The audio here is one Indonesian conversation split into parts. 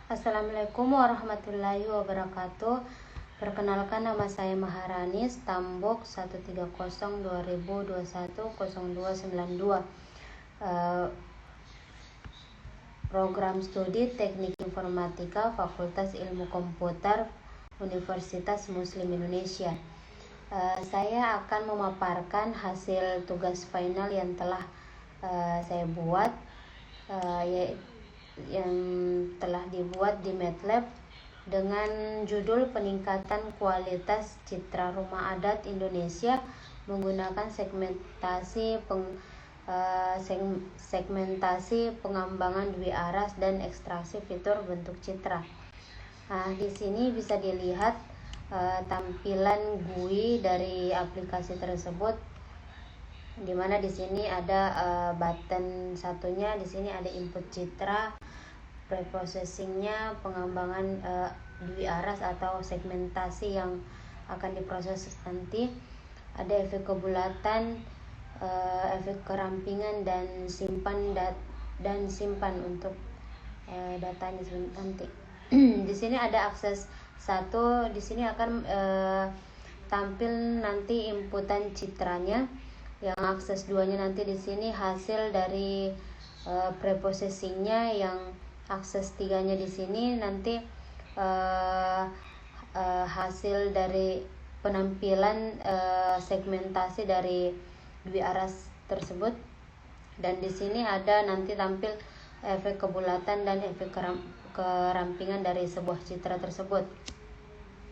Assalamualaikum warahmatullahi wabarakatuh. Perkenalkan, nama saya Maharani, Stambok 130-2021-0292. Program Studi Teknik Informatika Fakultas Ilmu Komputer Universitas Muslim Indonesia. Saya akan memaparkan hasil tugas final yang telah saya buat, yang telah dibuat di MATLAB dengan judul peningkatan kualitas citra rumah adat Indonesia menggunakan segmentasi pengembangan dwi aras dan ekstraksi fitur bentuk citra. Nah, di sini bisa dilihat tampilan GUI dari aplikasi tersebut, di mana di sini ada button satunya, di sini ada input citra, preprocessingnya, pengembangan dwi aras atau segmentasi yang akan diproses nanti, ada efek kebulatan, efek kerampingan dan simpan untuk datanya nanti. Di sini ada akses 1, di sini akan tampil nanti inputan citranya. Yang akses 2-nya nanti di sini hasil dari preprocessingnya. Yang akses 3-nya di sini nanti hasil dari penampilan segmentasi dari dwi aras tersebut. Dan di sini ada nanti tampil efek kebulatan dan efek kerampingan dari sebuah citra tersebut.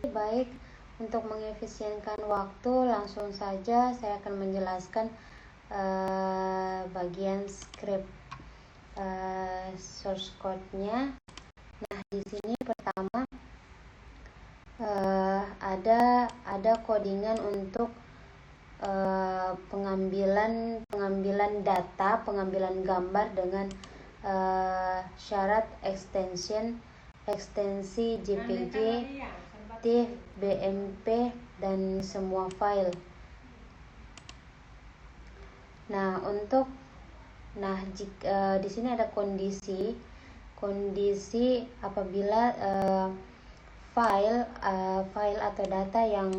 Baik, untuk mengefisienkan waktu, langsung saja saya akan menjelaskan bagian script source code-nya. Nah, di sini pertama ada codingan untuk pengambilan data, pengambilan gambar dengan syarat ekstensi JPG, TIFF, BMP dan semua file. Nah, di sini ada kondisi apabila file atau data yang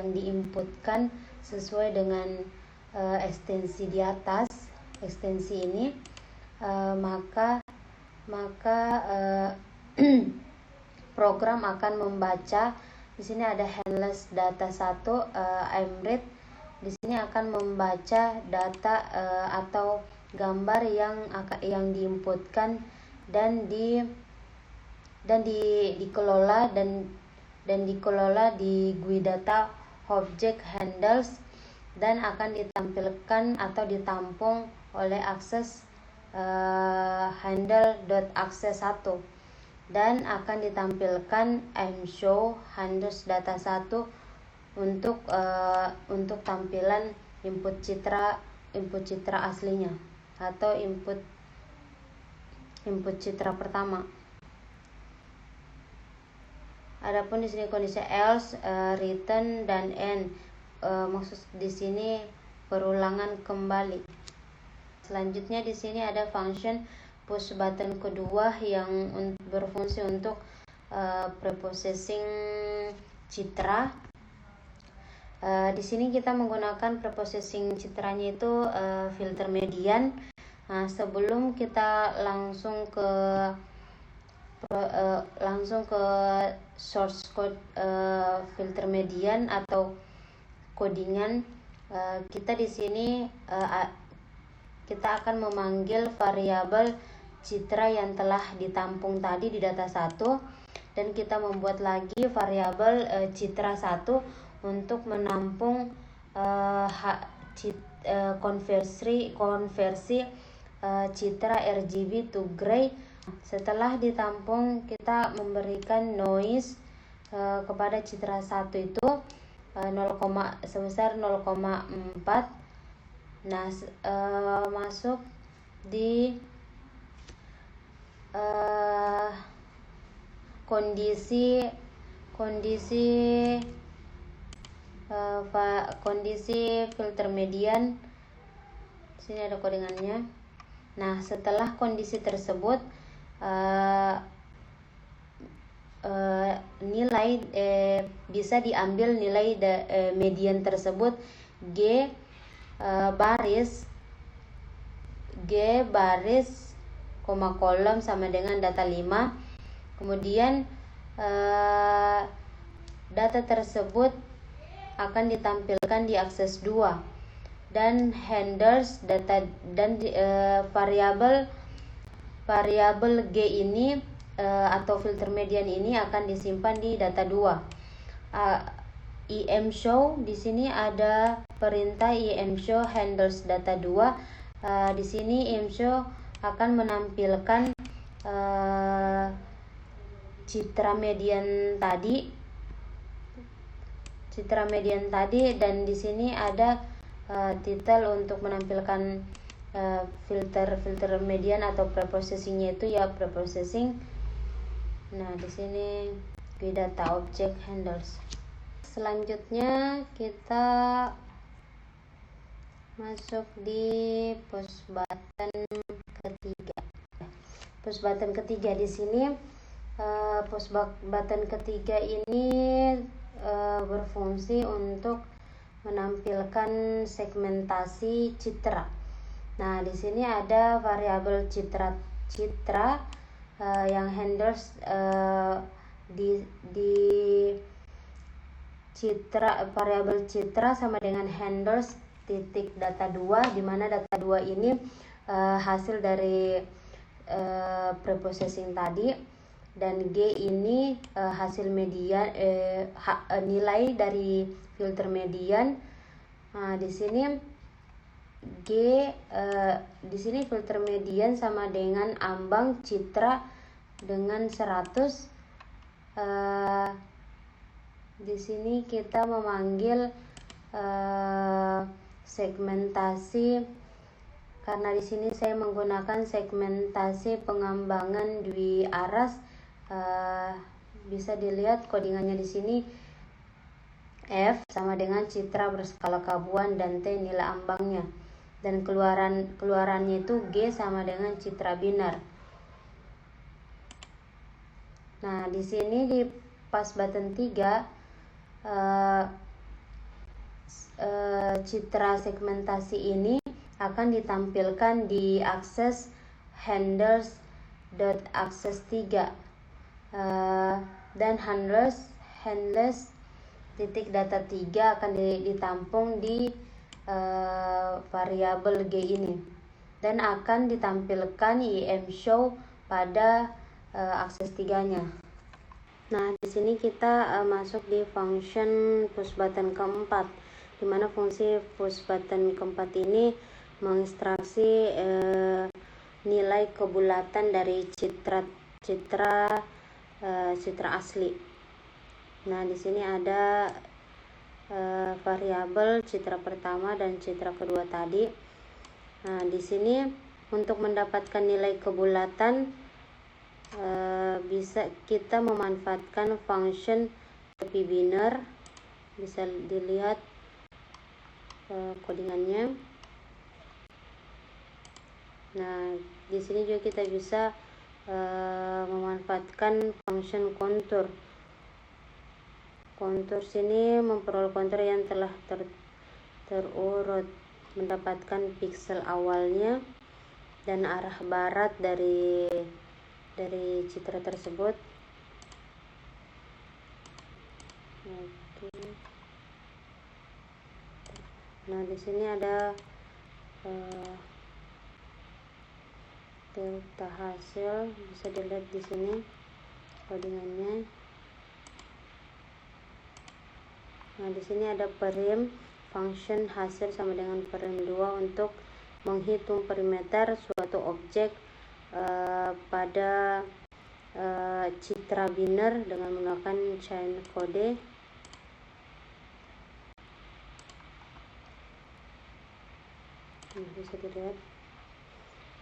diinputkan sesuai dengan ekstensi di atas, ekstensi ini, maka program akan membaca. Di sini ada handles data 1, imread. Di sini akan membaca data atau gambar yang diinputkan dan dikelola di GUI data object handles, dan akan ditampilkan atau ditampung oleh akses handle.access1, dan akan ditampilkan mshow handles data 1 untuk tampilan input citra aslinya atau input citra pertama. Adapun di sini kondisi else, return dan end, maksud di sini perulangan kembali. Selanjutnya di sini ada function push button kedua yang berfungsi untuk preprocessing citra. Di sini kita menggunakan preprocessing citranya itu filter median. Nah, sebelum kita langsung ke source code filter median atau codingan, kita di sini kita akan memanggil variabel citra yang telah ditampung tadi di data 1, dan kita membuat lagi variabel citra 1 untuk menampung konversi citra RGB to gray. Setelah ditampung, kita memberikan noise kepada citra 1 itu sebesar 0,4. Nah, masuk di kondisi filter median. Sini ada codingannya. Nah, setelah kondisi tersebut nilai bisa diambil nilai median tersebut G baris koma kolom sama dengan data 5. Kemudian data tersebut akan ditampilkan di akses 2 dan handles data dan variabel G ini atau filter median ini akan disimpan di data 2. ImShow di sini ada perintah ImShow handles data 2. Di sini ImShow akan menampilkan citra median tadi dan di sini ada titel untuk menampilkan filter median atau preprocessingnya itu ya preprocessing. Nah, di sini GUI data object handles. Selanjutnya kita masuk di push button ketiga. Push button ketiga di sini push button ketiga ini berfungsi untuk menampilkan segmentasi citra. Nah, di sini ada variabel citra yang handles di citra, variabel citra sama dengan handles titik data 2, di mana data 2 ini hasil dari preprocessing tadi, dan G ini hasil median nilai dari filter median. Nah, di sini di sini filter median sama dengan ambang citra dengan 100. Di sini kita memanggil segmentasi, karena di sini saya menggunakan segmentasi pengembangan Dwi Aras. Bisa dilihat codingannya di sini F sama dengan citra berskala kabuan dan T nilai ambangnya, dan keluarannya itu G sama dengan citra binar. Nah, di sini di push button 3 citra segmentasi ini akan ditampilkan di akses handles.access3 dan handles titik data 3 akan ditampung di variabel G ini dan akan ditampilkan ImShow pada akses 3-nya. Nah, di sini kita masuk di function push button keempat, di mana fungsi push button keempat ini mengekstraksi nilai kebulatan dari citra asli. Nah, di sini ada variabel citra pertama dan citra kedua tadi. Nah, di sini untuk mendapatkan nilai kebulatan bisa kita memanfaatkan function tepi binar. Bisa dilihat codingannya. Nah, di sini juga kita bisa memanfaatkan function kontur. Kontur sini memperoleh kontur yang telah terurut, mendapatkan pixel awalnya dan arah barat dari citra tersebut. Oke. Nah, di sini ada delta hasil, bisa dilihat di sini codingannya. Nah, di sini ada perim, function hasil sama dengan perim 2 untuk menghitung perimeter suatu objek pada citra binar dengan menggunakan chain kode. Bisa dilihat.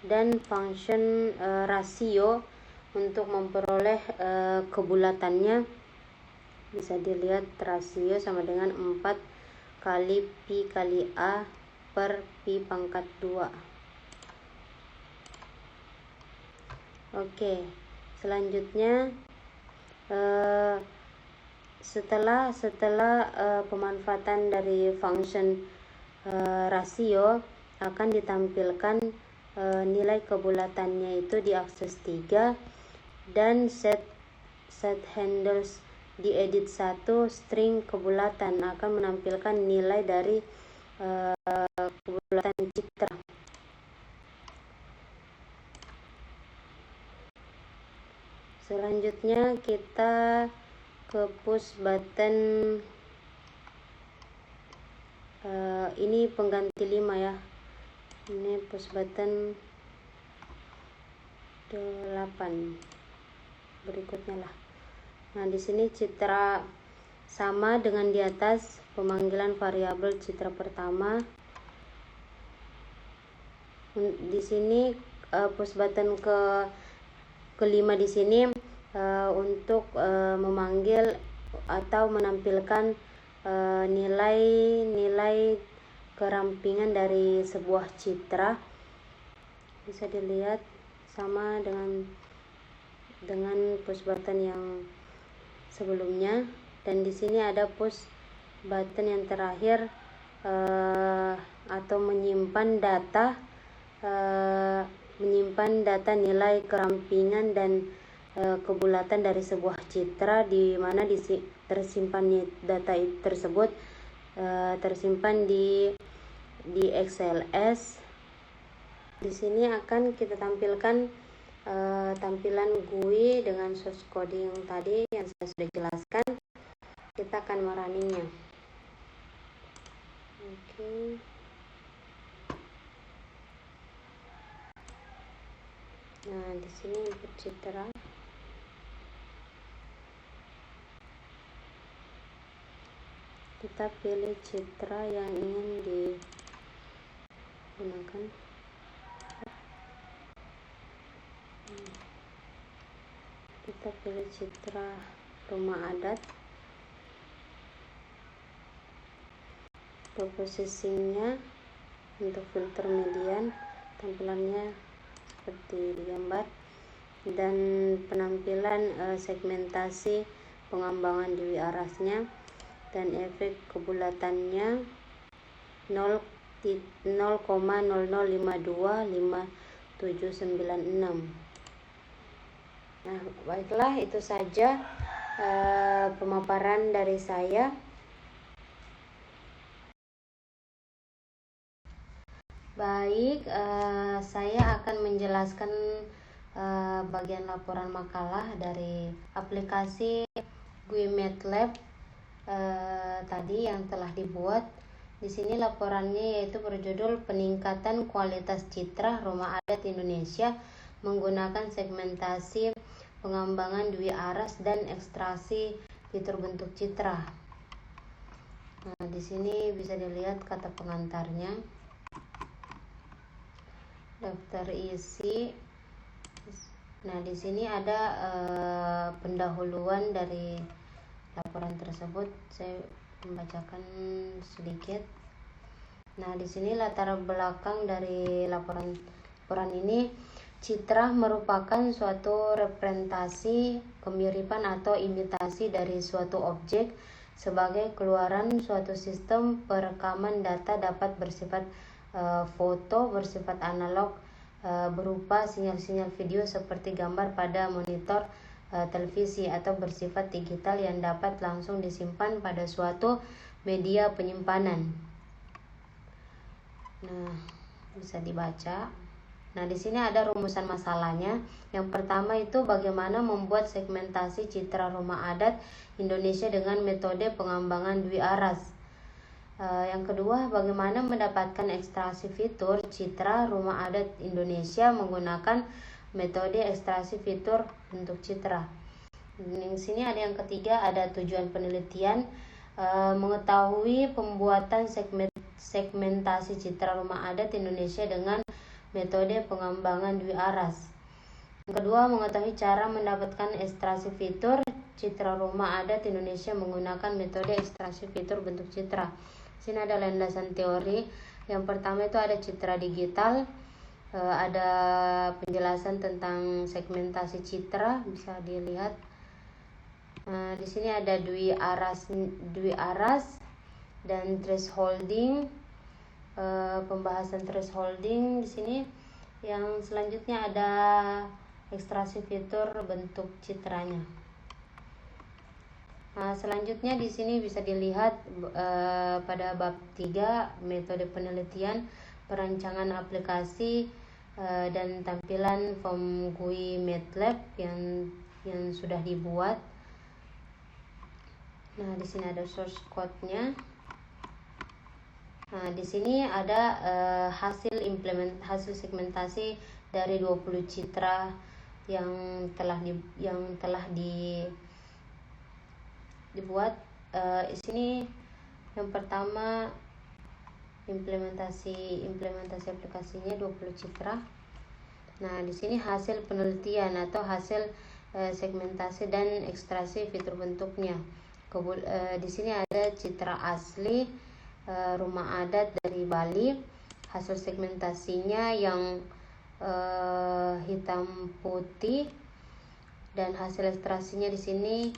Dan function rasio untuk memperoleh kebulatannya. Bisa dilihat rasio sama dengan 4 kali pi kali A per pi pangkat 2. Oke, selanjutnya Setelah pemanfaatan dari function rasio, akan ditampilkan nilai kebulatannya itu di akses 3, dan set handles di edit 1 string kebulatan akan menampilkan nilai dari kebulatan citra. Selanjutnya kita ke push button, ini pengganti 5 ya. Ini push button 8 berikutnya lah. Nah, di sini citra sama dengan di atas, pemanggilan variabel citra pertama. Di sini push button kelima di sini untuk memanggil atau menampilkan nilai kerampingan dari sebuah citra. Bisa dilihat sama dengan push button yang sebelumnya, dan di sini ada push button yang terakhir atau menyimpan data nilai kerampingan dan kebulatan dari sebuah citra, di mana tersimpannya data tersebut tersimpan di XLS. Di sini akan kita tampilkan tampilan GUI dengan source coding tadi yang saya sudah jelaskan. Kita akan merunning-nya. Oke. Nah, di sini input citra. Kita pilih citra yang ingin digunakan. Kita pilih citra rumah adat. Posisinya untuk filter median, tampilannya seperti di gambar, dan penampilan segmentasi pengembangan Dwi Arasnya, dan efek kebulatannya 0,00525796. Nah, baiklah, itu saja pemaparan dari saya. Baik, saya akan menjelaskan bagian laporan makalah dari aplikasi GUI MATLAB tadi yang telah dibuat. Di sini laporannya yaitu berjudul Peningkatan Kualitas Citra Rumah Adat Indonesia menggunakan segmentasi pengembangan Dwi Aras dan ekstraksi fitur bentuk citra. Nah, di sini bisa dilihat kata pengantarnya. Daftar isi. Nah, di sini ada pendahuluan dari laporan tersebut. Saya membacakan sedikit. Nah, di sini latar belakang dari laporan ini, citra merupakan suatu representasi, kemiripan atau imitasi dari suatu objek sebagai keluaran suatu sistem perekaman data, dapat bersifat foto, bersifat analog berupa sinyal-sinyal video seperti gambar pada monitor televisi, atau bersifat digital yang dapat langsung disimpan pada suatu media penyimpanan. Nah, bisa dibaca. Nah, di sini ada rumusan masalahnya. Yang pertama itu bagaimana membuat segmentasi citra rumah adat Indonesia dengan metode pengembangan Dwi Aras. Yang kedua, bagaimana mendapatkan ekstraksi fitur citra rumah adat Indonesia menggunakan metode ekstraksi fitur bentuk citra. Di sini ada yang ketiga, ada tujuan penelitian, mengetahui pembuatan segmentasi citra rumah adat Indonesia dengan metode pengembangan Dwi Aras. Yang kedua, mengetahui cara mendapatkan ekstraksi fitur citra rumah adat Indonesia menggunakan metode ekstraksi fitur bentuk citra. Sini ada landasan teori. Yang pertama itu ada citra digital, ada penjelasan tentang segmentasi citra, bisa dilihat. Di sini ada dui aras dan thresholding. Pembahasan thresholding di sini. Yang selanjutnya ada ekstraksi fitur bentuk citranya. Selanjutnya di sini bisa dilihat pada bab 3 metode penelitian, perancangan aplikasi dan tampilan form GUI MATLAB yang sudah dibuat. Nah, di sini ada source code-nya. Nah, di sini ada hasil segmentasi dari 20 citra yang telah dibuat. Di sini yang pertama implementasi aplikasinya 20 citra. Nah, di sini hasil penelitian atau hasil segmentasi dan ekstraksi fitur bentuknya. Di sini ada citra asli rumah adat dari Bali. Hasil segmentasinya yang hitam putih, dan hasil ekstraksinya di sini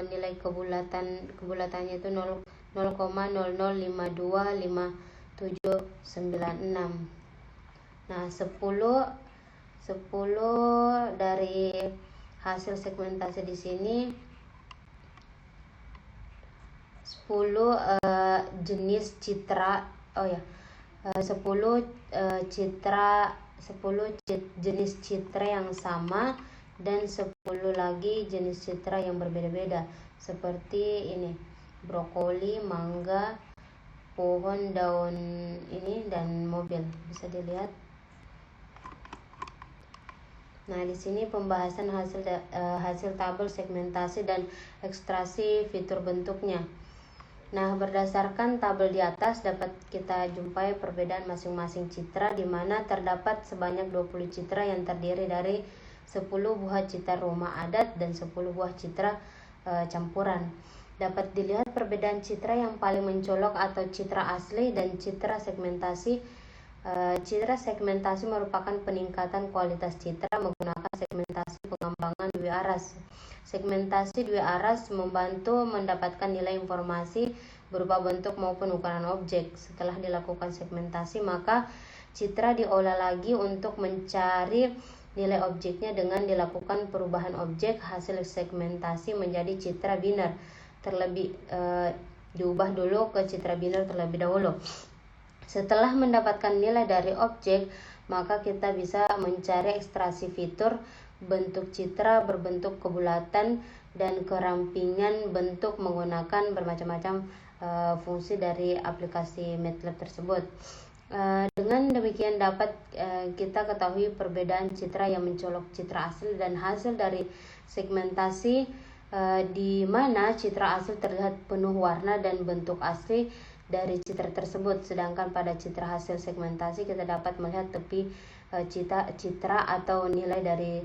nilai kebulatannya itu 0,00525796. Nah, 10 dari hasil segmentasi di sini 10 jenis citra 10 jenis citra yang sama dan 10 lagi jenis citra yang berbeda-beda, seperti ini, brokoli, mangga, pohon daun ini, dan mobil. Bisa dilihat. Nah, di sini pembahasan hasil tabel segmentasi dan ekstraksi fitur bentuknya. Nah, berdasarkan tabel di atas dapat kita jumpai perbedaan masing-masing citra, di mana terdapat sebanyak 20 citra yang terdiri dari 10 buah citra rumah adat dan 10 buah citra campuran. Dapat dilihat perbedaan citra yang paling mencolok atau citra asli dan citra segmentasi. Citra segmentasi merupakan peningkatan kualitas citra menggunakan segmentasi pengembangan dui aras. Segmentasi dui aras membantu mendapatkan nilai informasi berupa bentuk maupun ukuran objek. Setelah dilakukan segmentasi, maka citra diolah lagi untuk mencari nilai objeknya dengan dilakukan perubahan objek. Hasil segmentasi menjadi citra biner. Diubah dulu ke citra biner terlebih dahulu. Setelah mendapatkan nilai dari objek, maka kita bisa mencari ekstraksi fitur bentuk citra berbentuk kebulatan dan kerampingan bentuk menggunakan bermacam-macam fungsi dari aplikasi MATLAB tersebut. Dengan demikian dapat kita ketahui perbedaan citra yang mencolok citra asli dan hasil dari segmentasi, di mana citra asli terlihat penuh warna dan bentuk asli dari citra tersebut, sedangkan pada citra hasil segmentasi kita dapat melihat tepi citra atau nilai dari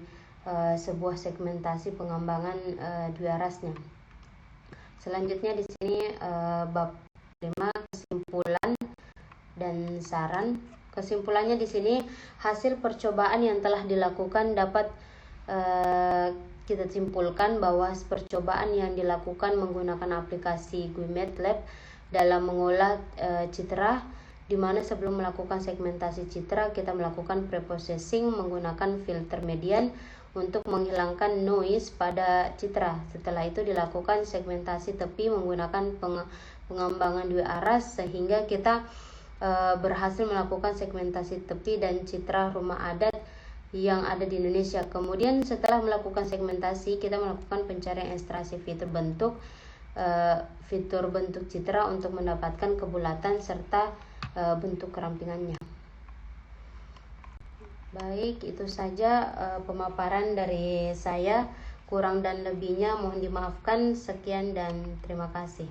sebuah segmentasi pengembangan dui arasnya. Selanjutnya di sini bab 5, kesimpulan dan saran. Kesimpulannya di sini, hasil percobaan yang telah dilakukan dapat kita simpulkan bahwa percobaan yang dilakukan menggunakan aplikasi GUI MATLAB dalam mengolah citra, di mana sebelum melakukan segmentasi citra kita melakukan preprocessing menggunakan filter median untuk menghilangkan noise pada citra. Setelah itu dilakukan segmentasi tepi menggunakan pengembangan dui aras, sehingga kita berhasil melakukan segmentasi tepi dan citra rumah adat yang ada di Indonesia. Kemudian setelah melakukan segmentasi, kita melakukan pencarian ekstraksi fitur bentuk citra untuk mendapatkan kebulatan serta bentuk kerampingannya. Baik, itu saja pemaparan dari saya. Kurang dan lebihnya mohon dimaafkan. Sekian dan terima kasih.